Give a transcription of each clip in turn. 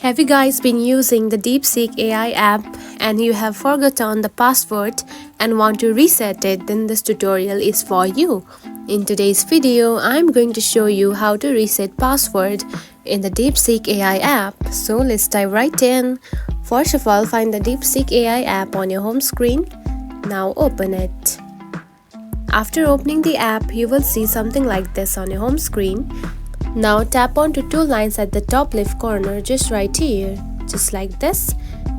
Have you guys been using the Deepseek AI app and you have forgotten the password and want to reset it? Then this tutorial is for you. In today's video, I'm going to show you how to reset password in the Deepseek AI app. So let's dive right in. First of all, find the Deepseek AI app on your home screen. Now open it. After opening the app, you will see something like this on your home screen. Now tap onto two lines at the top left corner just right here, just like this.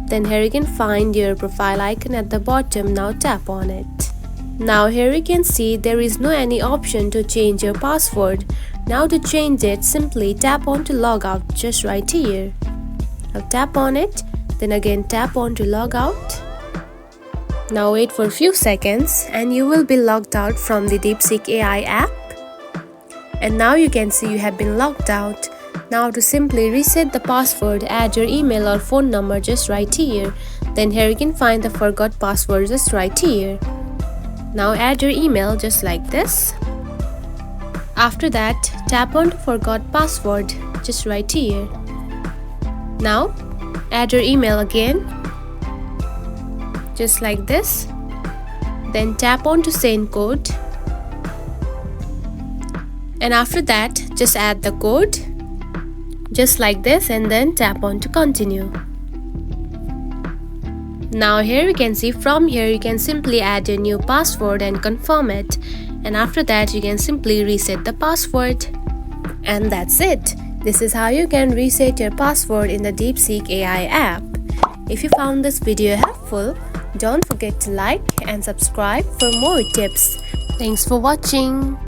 Then here you can find your profile icon at the bottom. Now tap on it. Now here you can see there is no any option to change your password. Now to change it, simply tap on to log out just right here. Now tap on it, then again tap on to log out. Now wait for a few seconds and you will be logged out from the Deepseek AI app. And now you can see you have been logged out. Now to simply reset the password, add your email or phone number just right here. Then here you can find the forgot password just right here. Now add your email just like this. After that, tap on to forgot password just right here. Now add your email again just like this. Then tap on to send code. And after that, just add the code just like this and then tap on to continue. Now here you can see from here you can simply add your new password and confirm it. And after that you can simply reset the password. And that's it. This is how you can reset your password in the Deepseek AI app. If you found this video helpful, don't forget to like and subscribe for more tips. Thanks for watching.